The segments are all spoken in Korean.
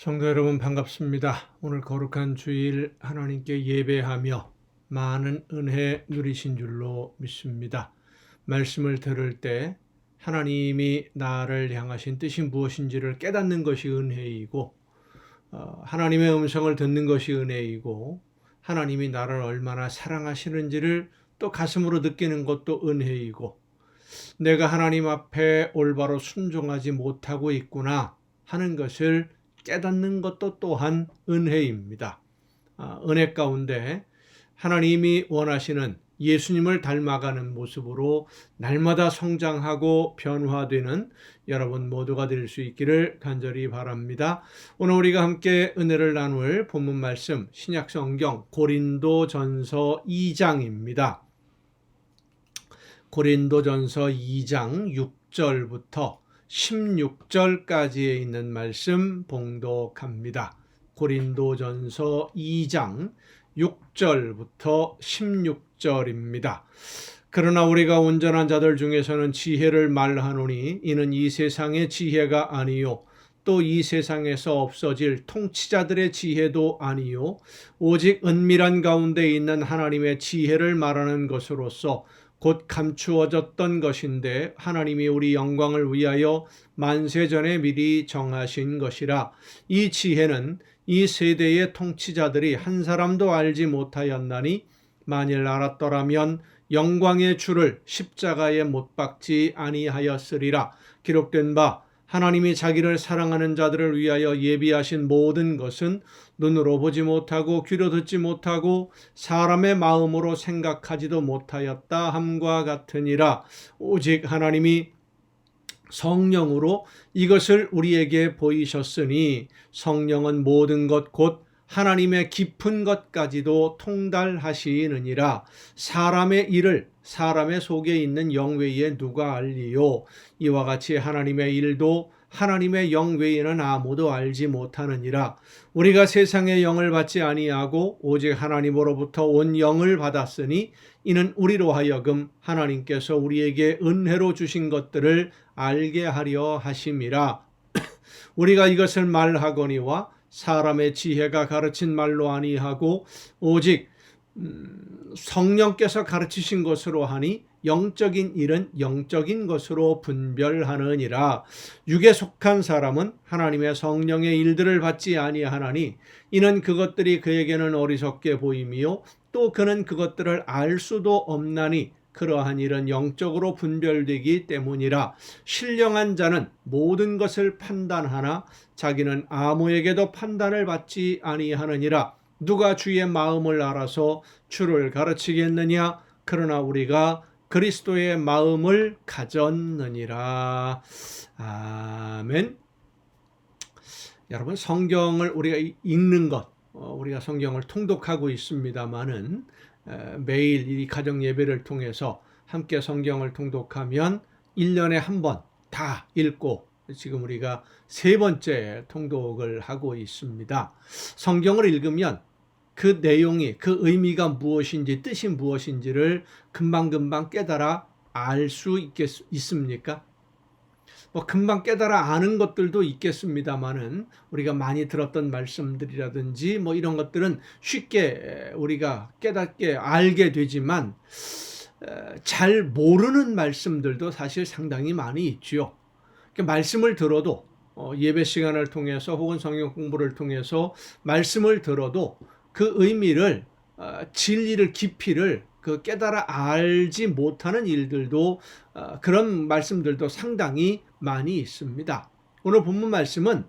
성도 여러분 반갑습니다. 오늘 거룩한 주일 하나님께 예배하며 많은 은혜 누리신 줄로 믿습니다. 말씀을 들을 때 하나님이 나를 향하신 뜻이 무엇인지를 깨닫는 것이 은혜이고, 하나님의 음성을 듣는 것이 은혜이고, 하나님이 나를 얼마나 사랑하시는지를 또 가슴으로 느끼는 것도 은혜이고, 내가 하나님 앞에 올바로 순종하지 못하고 있구나 하는 것을 깨닫는 것도 또한 은혜입니다. 은혜 가운데 하나님이 원하시는 예수님을 닮아가는 모습으로 날마다 성장하고 변화되는 여러분 모두가 될 수 있기를 간절히 바랍니다. 오늘 우리가 함께 은혜를 나눌 본문 말씀 신약성경 고린도전서 2장입니다. 고린도전서 2장 6절부터 16절까지에 있는 말씀 봉독합니다. 고린도전서 2장 6절부터 16절입니다. 그러나 우리가 온전한 자들 중에서는 지혜를 말하노니 이는 이 세상의 지혜가 아니요 또 이 세상에서 없어질 통치자들의 지혜도 아니요 오직 은밀한 가운데 있는 하나님의 지혜를 말하는 것으로서 곧 감추어졌던 것인데 하나님이 우리 영광을 위하여 만세전에 미리 정하신 것이라. 이 지혜는 이 세대의 통치자들이 한 사람도 알지 못하였나니 만일 알았더라면 영광의 주를 십자가에 못 박지 아니하였으리라. 기록된 바 하나님이 자기를 사랑하는 자들을 위하여 예비하신 모든 것은 눈으로 보지 못하고 귀로 듣지 못하고 사람의 마음으로 생각하지도 못하였다 함과 같으니라. 오직 하나님이 성령으로 이것을 우리에게 보이셨으니 성령은 모든 것 곧 하나님의 깊은 것까지도 통달하시느니라. 사람의 일을 사람의 속에 있는 영 외에 누가 알리요? 이와 같이 하나님의 일도 하나님의 영 외에는 아무도 알지 못하느니라. 우리가 세상의 영을 받지 아니하고 오직 하나님으로부터 온 영을 받았으니 이는 우리로 하여금 하나님께서 우리에게 은혜로 주신 것들을 알게 하려 하심이라. 우리가 이것을 말하거니와 사람의 지혜가 가르친 말로 아니하고 오직 성령께서 가르치신 것으로 하니 영적인 일은 영적인 것으로 분별하느니라. 육에 속한 사람은 하나님의 성령의 일들을 받지 아니하나니 이는 그것들이 그에게는 어리석게 보임이요 또 그는 그것들을 알 수도 없나니 그러한 일은 영적으로 분별되기 때문이라. 신령한 자는 모든 것을 판단하나 자기는 아무에게도 판단을 받지 아니하느니라. 누가 주의 마음을 알아서 주를 가르치겠느냐? 그러나 우리가 그리스도의 마음을 가졌느니라. 아멘. 여러분, 성경을 우리가 읽는 것, 우리가 성경을 통독하고 있습니다마는 매일 이 가정 예배를 통해서 함께 성경을 통독하면 1년에 한 번 다 읽고 지금 우리가 세 번째 통독을 하고 있습니다. 성경을 읽으면 그 내용이, 그 의미가 무엇인지, 뜻이 무엇인지를 금방금방 깨달아 알 수 있습니까? 금방 깨달아 아는 것들도 있겠습니다만은 우리가 많이 들었던 말씀들이라든지 이런 것들은 쉽게 우리가 깨닫게 알게 되지만 잘 모르는 말씀들도 사실 상당히 많이 있죠. 말씀을 들어도 예배 시간을 통해서 혹은 성경 공부를 통해서 말씀을 들어도 그 의미를 진리를 깊이를 깨달아 알지 못하는 일들도 그런 말씀들도 상당히 많이 있습니다. 오늘 본문 말씀은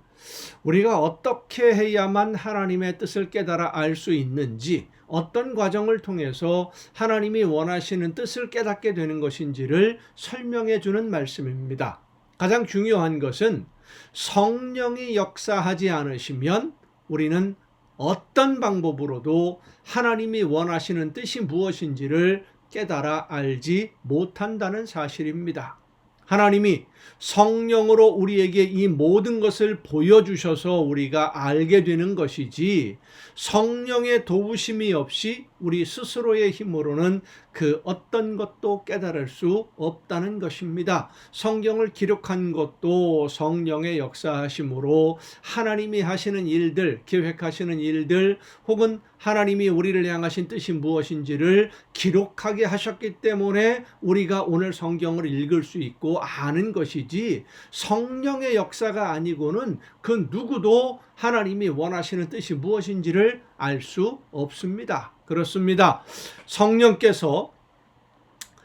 우리가 어떻게 해야만 하나님의 뜻을 깨달아 알 수 있는지, 어떤 과정을 통해서 하나님이 원하시는 뜻을 깨닫게 되는 것인지를 설명해 주는 말씀입니다. 가장 중요한 것은 성령이 역사하지 않으시면 우리는 어떤 방법으로도 하나님이 원하시는 뜻이 무엇인지를 깨달아 알지 못한다는 사실입니다. 하나님이 성령으로 우리에게 이 모든 것을 보여주셔서 우리가 알게 되는 것이지 성령의 도우심이 없이 우리 스스로의 힘으로는 그 어떤 것도 깨달을 수 없다는 것입니다. 성경을 기록한 것도 성령의 역사하심으로 하나님이 하시는 일들, 계획하시는 일들, 혹은 하나님이 우리를 향하신 뜻이 무엇인지를 기록하게 하셨기 때문에 우리가 오늘 성경을 읽을 수 있고 아는 것이지, 성령의 역사가 아니고는 그 누구도 하나님이 원하시는 뜻이 무엇인지를 알 수 없습니다. 그렇습니다. 성령께서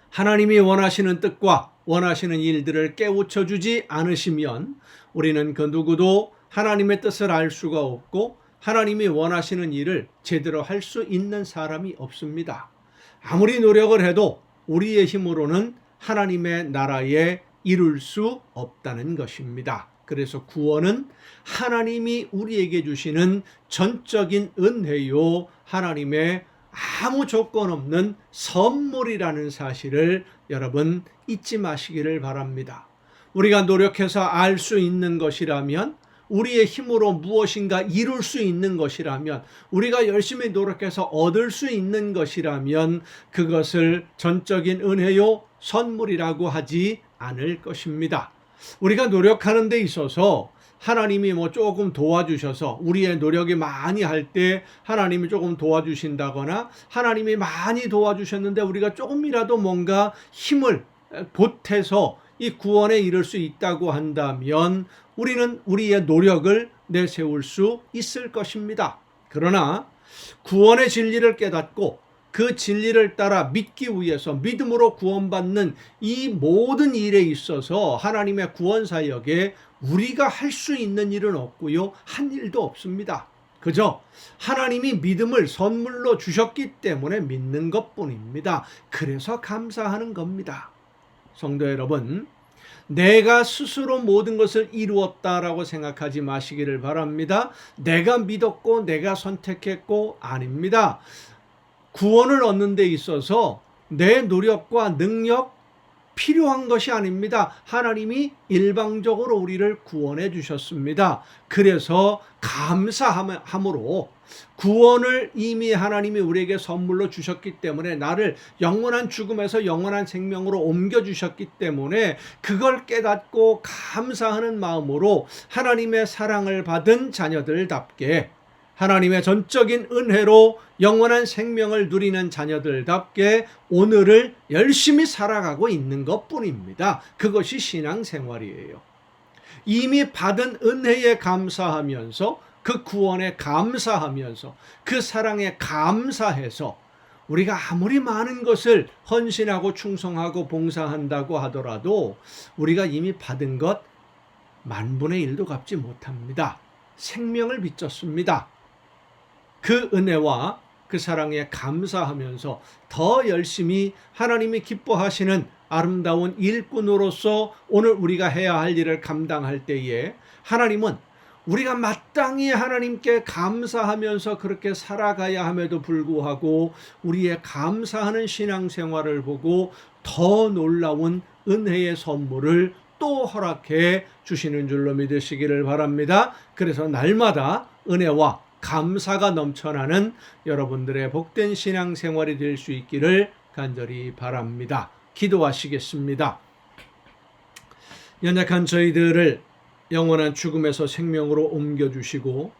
하나님이 원하시는 뜻과 원하시는 일들을 깨우쳐 주지 않으시면 우리는 그 누구도 하나님의 뜻을 알 수가 없고 하나님이 원하시는 일을 제대로 할 수 있는 사람이 없습니다. 아무리 노력을 해도 우리의 힘으로는 하나님의 나라에 이룰 수 없다는 것입니다. 그래서 구원은 하나님이 우리에게 주시는 전적인 은혜요, 하나님의 아무 조건 없는 선물이라는 사실을 여러분 잊지 마시기를 바랍니다. 우리가 노력해서 알 수 있는 것이라면, 우리의 힘으로 무엇인가 이룰 수 있는 것이라면, 우리가 열심히 노력해서 얻을 수 있는 것이라면 그것을 전적인 은혜요, 선물이라고 하지 않을 것입니다. 우리가 노력하는 데 있어서 하나님이 조금 도와주셔서, 우리의 노력이 많이 할 때 하나님이 조금 도와주신다거나 하나님이 많이 도와주셨는데 우리가 조금이라도 뭔가 힘을 보태서 이 구원에 이를 수 있다고 한다면 우리는 우리의 노력을 내세울 수 있을 것입니다. 그러나 구원의 진리를 깨닫고 그 진리를 따라 믿기 위해서 믿음으로 구원받는 이 모든 일에 있어서 하나님의 구원 사역에 우리가 할 수 있는 일은 없고요, 한 일도 없습니다. 그저 하나님이 믿음을 선물로 주셨기 때문에 믿는 것뿐입니다. 그래서 감사하는 겁니다. 성도 여러분, 내가 스스로 모든 것을 이루었다라고 생각하지 마시기를 바랍니다. 내가 믿었고 내가 선택했고 아닙니다. 구원을 얻는 데 있어서 내 노력과 능력 필요한 것이 아닙니다. 하나님이 일방적으로 우리를 구원해 주셨습니다. 그래서 감사함으로 구원을 이미 하나님이 우리에게 선물로 주셨기 때문에, 나를 영원한 죽음에서 영원한 생명으로 옮겨주셨기 때문에 그걸 깨닫고 감사하는 마음으로 하나님의 사랑을 받은 자녀들답게, 하나님의 전적인 은혜로 영원한 생명을 누리는 자녀들답게 오늘을 열심히 살아가고 있는 것뿐입니다. 그것이 신앙생활이에요. 이미 받은 은혜에 감사하면서, 그 구원에 감사하면서, 그 사랑에 감사해서 우리가 아무리 많은 것을 헌신하고 충성하고 봉사한다고 하더라도 우리가 이미 받은 것 10,000분의 1도 갚지 못합니다. 생명을 빚졌습니다. 그 은혜와 그 사랑에 감사하면서 더 열심히 하나님이 기뻐하시는 아름다운 일꾼으로서 오늘 우리가 해야 할 일을 감당할 때에 하나님은 우리가 마땅히 하나님께 감사하면서 그렇게 살아가야 함에도 불구하고 우리의 감사하는 신앙생활을 보고 더 놀라운 은혜의 선물을 또 허락해 주시는 줄로 믿으시기를 바랍니다. 그래서 날마다 은혜와 감사가 넘쳐나는 여러분들의 복된 신앙생활이 될 수 있기를 간절히 바랍니다. 기도하시겠습니다. 연약한 저희들을 영원한 죽음에서 생명으로 옮겨주시고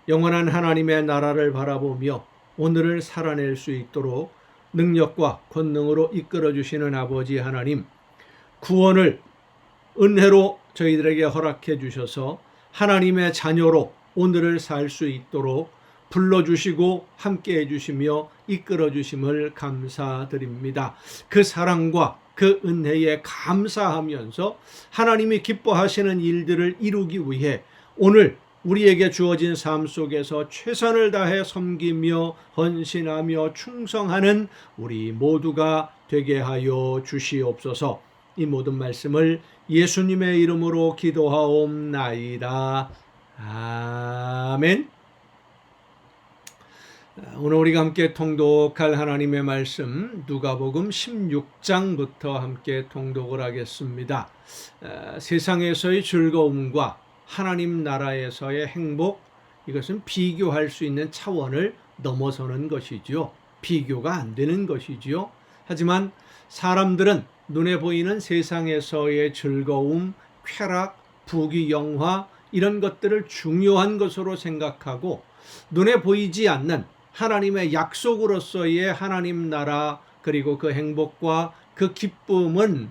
영원한 하나님의 나라를 바라보며 오늘을 살아낼 수 있도록 능력과 권능으로 이끌어주시는 아버지 하나님, 구원을 은혜로 저희들에게 허락해 주셔서 하나님의 자녀로 오늘을 살 수 있도록 불러주시고 함께해 주시며 이끌어 주심을 감사드립니다. 그 사랑과 그 은혜에 감사하면서 하나님이 기뻐하시는 일들을 이루기 위해 오늘 우리에게 주어진 삶 속에서 최선을 다해 섬기며 헌신하며 충성하는 우리 모두가 되게 하여 주시옵소서. 이 모든 말씀을 예수님의 이름으로 기도하옵나이다. 아멘. 오늘 우리가 함께 통독할 하나님의 말씀 누가복음 16장부터 함께 통독을 하겠습니다. 세상에서의 즐거움과 하나님 나라에서의 행복, 이것은 비교할 수 있는 차원을 넘어서는 것이죠. 비교가 안 되는 것이지요. 하지만 사람들은 눈에 보이는 세상에서의 즐거움, 쾌락, 부귀영화 이런 것들을 중요한 것으로 생각하고 눈에 보이지 않는 하나님의 약속으로서의 하나님 나라 그리고 그 행복과 그 기쁨은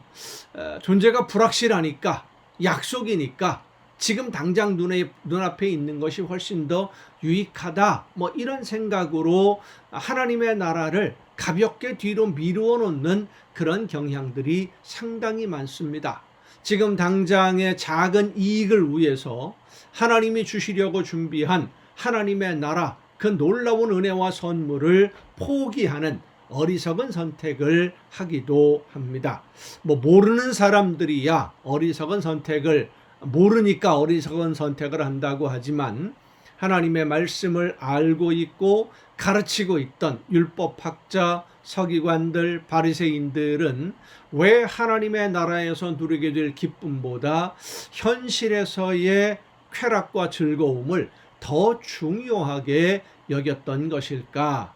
존재가 불확실하니까 약속이니까 지금 당장 눈앞에 있는 것이 훨씬 더 유익하다 뭐 이런 생각으로 하나님의 나라를 가볍게 뒤로 미루어 놓는 그런 경향들이 상당히 많습니다. 지금 당장의 작은 이익을 위해서 하나님이 주시려고 준비한 하나님의 나라 그 놀라운 은혜와 선물을 포기하는 어리석은 선택을 하기도 합니다. 뭐 모르는 사람들이야 어리석은 선택을 모르니까 어리석은 선택을 한다고 하지만 하나님의 말씀을 알고 있고 가르치고 있던 율법학자, 서기관들, 바리새인들은 왜 하나님의 나라에서 누리게 될 기쁨보다 현실에서의 쾌락과 즐거움을 더 중요하게 여겼던 것일까?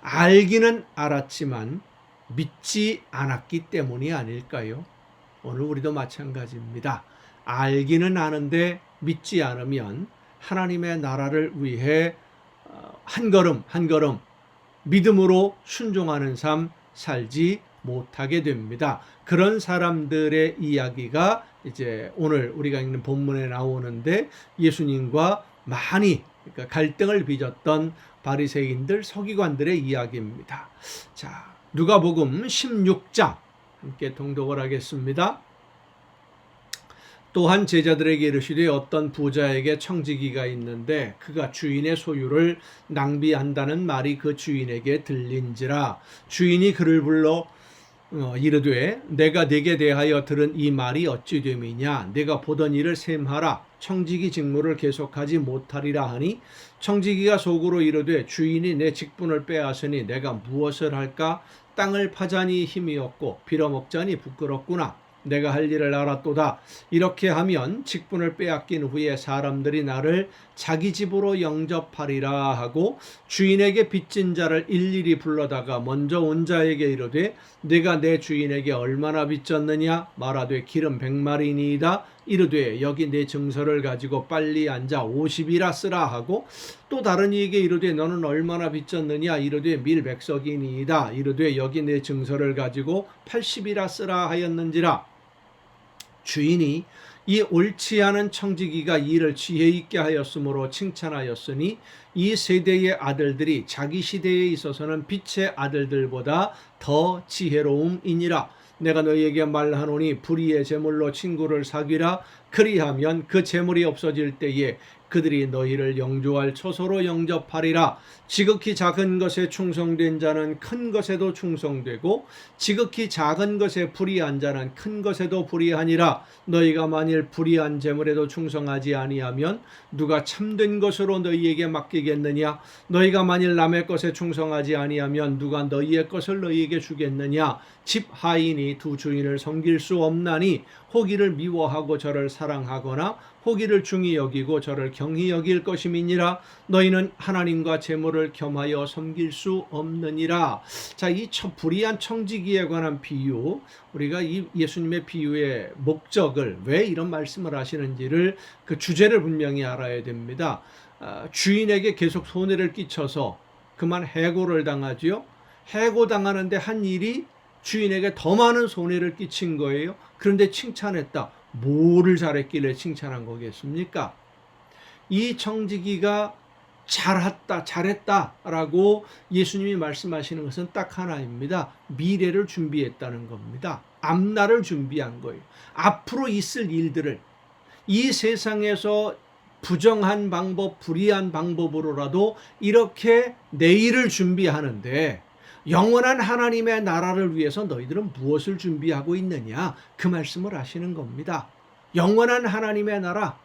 알기는 알았지만 믿지 않았기 때문이 아닐까요? 오늘 우리도 마찬가지입니다. 알기는 아는데 믿지 않으면 하나님의 나라를 위해 한 걸음 한 걸음 믿음으로 순종하는 삶 살지 못하게 됩니다. 그런 사람들의 이야기가 이제 오늘 우리가 읽는 본문에 나오는데 예수님과 많이 그러니까 갈등을 빚었던 바리새인들, 서기관들의 이야기입니다. 자, 누가복음 16장 함께 통독을 하겠습니다. 또한 제자들에게 이르시되 어떤 부자에게 청지기가 있는데 그가 주인의 소유를 낭비한다는 말이 그 주인에게 들린지라. 주인이 그를 불러 이르되 내가 네게 대하여 들은 이 말이 어찌 됨이냐. 내가 보던 일을 셈하라. 청지기 직무를 계속하지 못하리라 하니 청지기가 속으로 이르되 주인이 내 직분을 빼앗으니 내가 무엇을 할까. 땅을 파자니 힘이 없고 빌어먹자니 부끄럽구나. 내가 할 일을 알았도다. 이렇게 하면 직분을 빼앗긴 후에 사람들이 나를 자기 집으로 영접하리라 하고 주인에게 빚진 자를 일일이 불러다가 먼저 온 자에게 이르되 네가 내 주인에게 얼마나 빚졌느냐. 말하되 기름 100마리니이다. 이르되 여기 내 증서를 가지고 빨리 앉아 50이라 쓰라 하고 또 다른 이에게 이르되 너는 얼마나 빚졌느냐. 이르되 밀 100석이니이다. 이르되 여기 내 증서를 가지고 80이라 쓰라 하였는지라. 주인이 이 옳지 않은 청지기가 일을 지혜 있게 하였으므로 칭찬하였으니 이 세대의 아들들이 자기 시대에 있어서는 빛의 아들들보다 더 지혜로움이니라. 내가 너희에게 말하노니 불의의 제물로 친구를 사귀라. 그리하면 그 제물이 없어질 때에 그들이 너희를 영조할 처소로 영접하리라. 지극히 작은 것에 충성된 자는 큰 것에도 충성되고 지극히 작은 것에 불의한 자는 큰 것에도 불의하니라. 너희가 만일 불의한 제물에도 충성하지 아니하면 누가 참된 것으로 너희에게 맡기겠느냐. 너희가 만일 남의 것에 충성하지 아니하면 누가 너희의 것을 너희에게 주겠느냐. 집 하인이 두 주인을 섬길 수 없나니 호기를 미워하고 저를 사랑하거나 호기를 중히 여기고 저를 경히 여길 것임이니라. 너희는 하나님과 재물을 겸하여 섬길 수 없느니라. 자, 이 불의한 청지기에 관한 비유, 우리가 이 예수님의 비유의 목적을 왜 이런 말씀을 하시는지를 그 주제를 분명히 알아야 됩니다. 주인에게 계속 손해를 끼쳐서 그만 해고를 당하지요. 해고당하는데 한 일이 주인에게 더 많은 손해를 끼친 거예요. 그런데 칭찬했다. 뭐를 잘했길래 칭찬한 거겠습니까? 이 청지기가 잘했다라고 예수님이 말씀하시는 것은 딱 하나입니다. 미래를 준비했다는 겁니다. 앞날을 준비한 거예요. 앞으로 있을 일들을 이 세상에서 부정한 방법, 불의한 방법으로라도 이렇게 내일을 준비하는데 영원한 하나님의 나라를 위해서 너희들은 무엇을 준비하고 있느냐? 그 말씀을 하시는 겁니다. 영원한 하나님의 나라,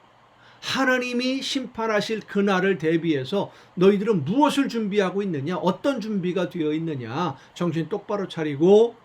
하나님이 심판하실 그날을 대비해서 너희들은 무엇을 준비하고 있느냐? 어떤 준비가 되어 있느냐? 정신 똑바로 차리고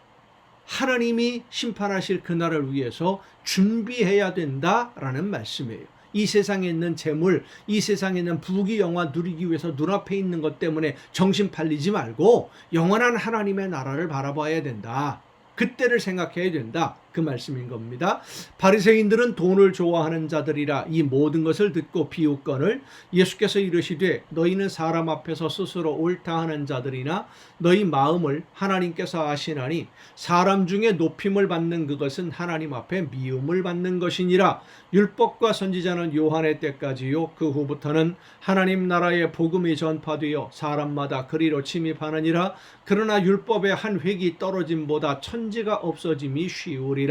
하나님이 심판하실 그날을 위해서 준비해야 된다라는 말씀이에요. 이 세상에 있는 재물, 이 세상에 있는 부귀영화 누리기 위해서 눈앞에 있는 것 때문에 정신 팔리지 말고 영원한 하나님의 나라를 바라봐야 된다. 그때를 생각해야 된다. 그 말씀인 겁니다. 바리새인들은 돈을 좋아하는 자들이라 이 모든 것을 듣고 비웃거늘 예수께서 이르시되 너희는 사람 앞에서 스스로 옳다 하는 자들이나 너희 마음을 하나님께서 아시나니 사람 중에 높임을 받는 그것은 하나님 앞에 미움을 받는 것이니라. 율법과 선지자는 요한의 때까지요 그 후부터는 하나님 나라의 복음이 전파되어 사람마다 그리로 침입하느니라. 그러나 율법의 한 획이 떨어짐보다 천지가 없어짐이 쉬우리라.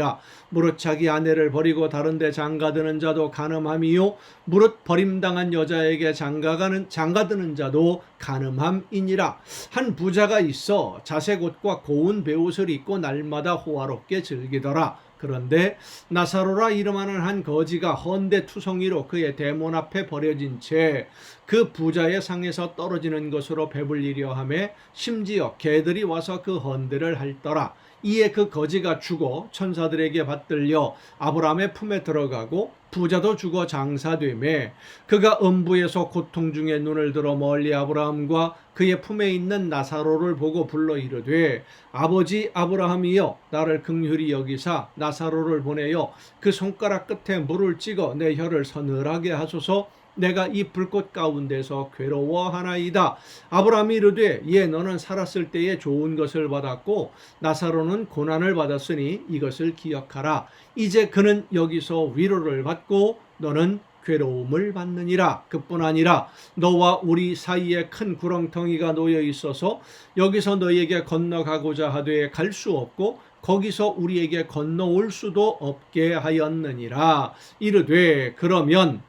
무릇 자기 아내를 버리고 다른 데 장가드는 자도 간음함이요 무릇 버림당한 여자에게 장가드는 자도 간음함이니라. 한 부자가 있어 자색 옷과 고운 베옷을 입고 날마다 호화롭게 즐기더라. 그런데 나사로라 이름하는 한 거지가 헌데 투성이로 그의 대문 앞에 버려진 채 그 부자의 상에서 떨어지는 것으로 배불리려 하매 심지어 개들이 와서 그 헌데를 핥더라. 이에 그 거지가 죽어 천사들에게 받들려 아브라함의 품에 들어가고 부자도 죽어 장사되매 그가 음부에서 고통 중에 눈을 들어 멀리 아브라함과 그의 품에 있는 나사로를 보고 불러 이르되 아버지 아브라함이여 나를 긍휼히 여기사 나사로를 보내어 그 손가락 끝에 물을 찍어 내 혀를 서늘하게 하소서. 내가 이 불꽃 가운데서 괴로워하나이다. 아브라함이 이르되 예 너는 살았을 때에 좋은 것을 받았고 나사로는 고난을 받았으니 이것을 기억하라. 이제 그는 여기서 위로를 받고 너는 괴로움을 받느니라. 그뿐 아니라 너와 우리 사이에 큰 구렁텅이가 놓여 있어서 여기서 너희에게 건너가고자 하되 갈 수 없고 거기서 우리에게 건너올 수도 없게 하였느니라. 이르되 그러면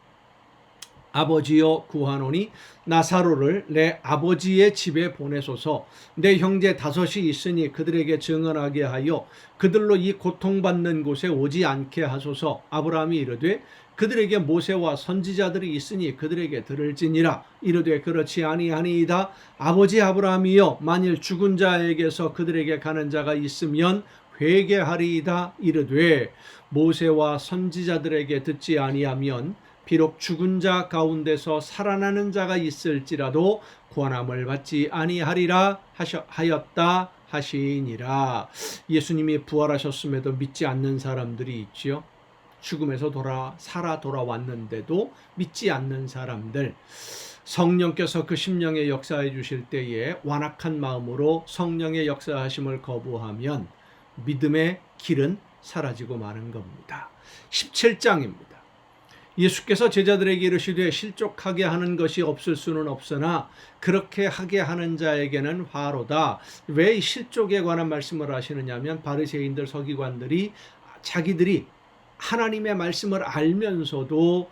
아버지여 구하노니 나사로를 내 아버지의 집에 보내소서. 내 형제 5이 있으니 그들에게 증언하게 하여 그들로 이 고통받는 곳에 오지 않게 하소서. 아브라함이 이르되 그들에게 모세와 선지자들이 있으니 그들에게 들을지니라. 이르되 그렇지 아니하니이다. 아버지 아브라함이여 만일 죽은 자에게서 그들에게 가는 자가 있으면 회개하리이다. 이르되 모세와 선지자들에게 듣지 아니하면 비록 죽은 자 가운데서 살아나는 자가 있을지라도 구원함을 받지 아니하리라 하였다 하시니라. 예수님이 부활하셨음에도 믿지 않는 사람들이 있지요. 죽음에서 살아 돌아왔는데도 믿지 않는 사람들, 성령께서 그 심령에 역사해 주실 때에 완악한 마음으로 성령의 역사하심을 거부하면 믿음의 길은 사라지고 마는 겁니다. 17장입니다. 예수께서 제자들에게 이르시되 실족하게 하는 것이 없을 수는 없으나 그렇게 하게 하는 자에게는 화로다. 왜 실족에 관한 말씀을 하시느냐면 바리새인들 서기관들이 자기들이 하나님의 말씀을 알면서도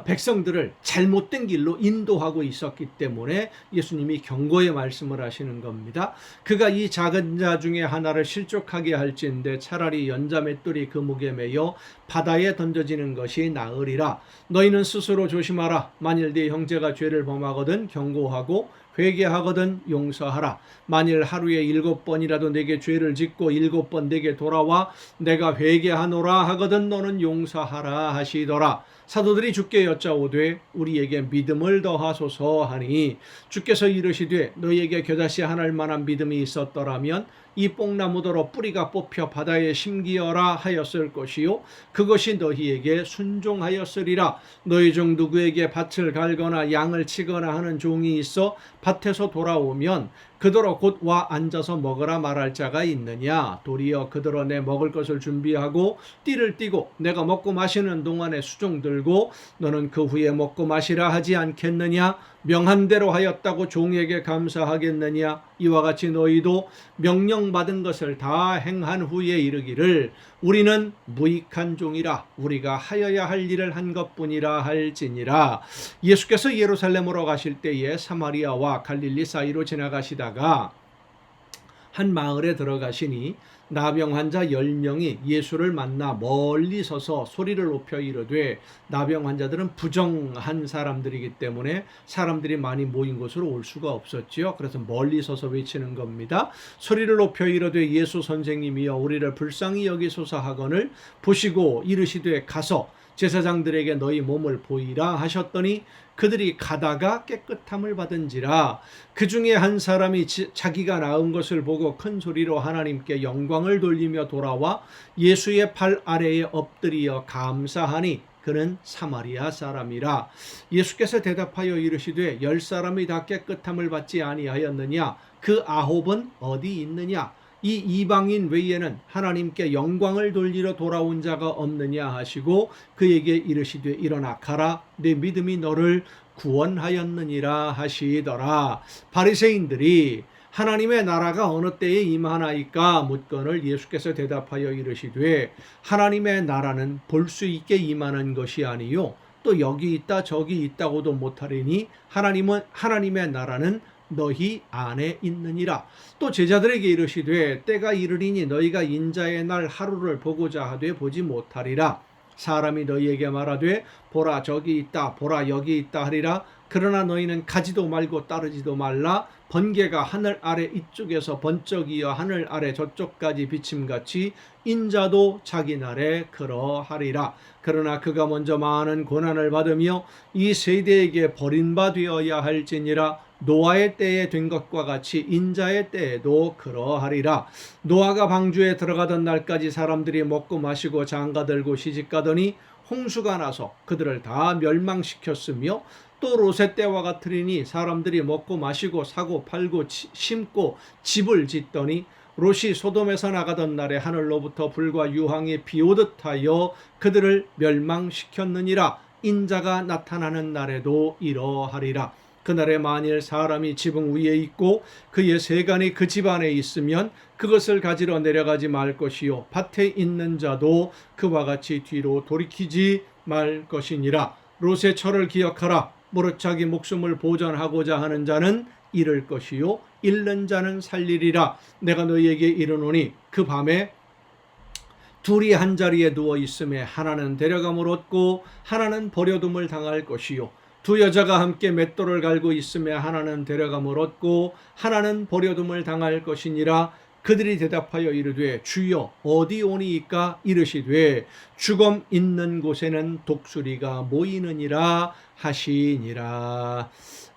백성들을 잘못된 길로 인도하고 있었기 때문에 예수님이 경고의 말씀을 하시는 겁니다. 그가 이 작은 자 중에 하나를 실족하게 할진대 차라리 연자맷돌이 그 목에 매여 바다에 던져지는 것이 나으리라. 너희는 스스로 조심하라. 만일 네 형제가 죄를 범하거든 경고하고 회개하거든 용서하라. 만일 하루에 7번이라도 내게 죄를 짓고 7번 내게 돌아와 내가 회개하노라 하거든 너는 용서하라 하시더라. 사도들이 주께 여짜오되 우리에게 믿음을 더하소서 하니 주께서 이르시되 너희에게 겨자씨 하나일 만한 믿음이 있었더라면 이 뽕나무더러 뿌리가 뽑혀 바다에 심기어라 하였을 것이요 그것이 너희에게 순종하였으리라. 너희 중 누구에게 밭을 갈거나 양을 치거나 하는 종이 있어 밭에서 돌아오면 그더러 곧 와 앉아서 먹으라 말할 자가 있느냐. 도리어 그더러 내 먹을 것을 준비하고 띠를 띠고 내가 먹고 마시는 동안에 수종 들고 너는 그 후에 먹고 마시라 하지 않겠느냐. 명한 대로 하였다고 종에게 감사하겠느냐. 이와 같이 너희도 명령받은 것을 다 행한 후에 이르기를 우리는 무익한 종이라 우리가 하여야 할 일을 한 것뿐이라 할지니라. 예수께서 예루살렘으로 가실 때에 사마리아와 갈릴리 사이로 지나가시다가 한 마을에 들어가시니 나병 환자 10명이 예수를 만나 멀리 서서 소리를 높여 이르되, 나병 환자들은 부정한 사람들이기 때문에 사람들이 많이 모인 곳으로 올 수가 없었지요. 그래서 멀리 서서 외치는 겁니다. 소리를 높여 이르되 예수 선생님이여 우리를 불쌍히 여기소서 하거늘 보시고 이르시되 가서 제사장들에게 너희 몸을 보이라 하셨더니 그들이 가다가 깨끗함을 받은지라. 그 중에 한 사람이 자기가 나은 것을 보고 큰 소리로 하나님께 영광을 돌리며 돌아와 예수의 발 아래에 엎드리어 감사하니 그는 사마리아 사람이라. 예수께서 대답하여 이르시되 10사람이 다 깨끗함을 받지 아니하였느냐? 그 9은 어디 있느냐? 이 이방인 외에는 하나님께 영광을 돌리러 돌아온 자가 없느냐 하시고 그에게 이르시되 일어나 가라, 내 믿음이 너를 구원하였느니라 하시더라. 바리새인들이 하나님의 나라가 어느 때에 임하나이까 묻거늘 예수께서 대답하여 이르시되 하나님의 나라는 볼 수 있게 임하는 것이 아니요 또 여기 있다 저기 있다고도 못하리니 하나님의 나라는 너희 안에 있느니라. 또 제자들에게 이르시되 때가 이르리니 너희가 인자의 날 하루를 보고자 하되 보지 못하리라. 사람이 너희에게 말하되 보라 저기 있다 보라 여기 있다 하리라. 그러나 너희는 가지도 말고 따르지도 말라. 번개가 하늘 아래 이쪽에서 번쩍이어 하늘 아래 저쪽까지 비침같이 인자도 자기 날에 그러하리라. 그러나 그가 먼저 많은 고난을 받으며 이 세대에게 버림바 되어야 할지니라. 노아의 때에 된 것과 같이 인자의 때에도 그러하리라. 노아가 방주에 들어가던 날까지 사람들이 먹고 마시고 장가들고 시집가더니 홍수가 나서 그들을 다 멸망시켰으며 또 롯의 때와 같으리니 사람들이 먹고 마시고 사고 팔고 심고 집을 짓더니 롯이 소돔에서 나가던 날에 하늘로부터 불과 유황이 비오듯 하여 그들을 멸망시켰느니라. 인자가 나타나는 날에도 이러하리라. 그날에 만일 사람이 지붕 위에 있고 그의 세간이 그 집 안에 있으면 그것을 가지러 내려가지 말 것이요 밭에 있는 자도 그와 같이 뒤로 돌이키지 말 것이니라. 롯의 철을 기억하라. 무릇 자기 목숨을 보전하고자 하는 자는 잃을 것이요 잃는 자는 살리리라. 내가 너희에게 이르노니 그 밤에 둘이 한 자리에 누워 있음에 하나는 데려감을 얻고 하나는 버려둠을 당할 것이요 두 여자가 함께 맷돌을 갈고 있음에 하나는 데려감을 얻고 하나는 버려둠을 당할 것이니라. 그들이 대답하여 이르되 주여 어디 오니이까? 이르시되 죽음 있는 곳에는 독수리가 모이느니라 하시니라.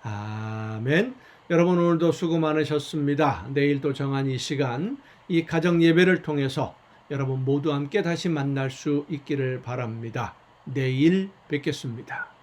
아멘. 여러분 오늘도 수고 많으셨습니다. 내일 또 정한 이 시간 이 가정 예배를 통해서 여러분 모두 함께 다시 만날 수 있기를 바랍니다. 내일 뵙겠습니다.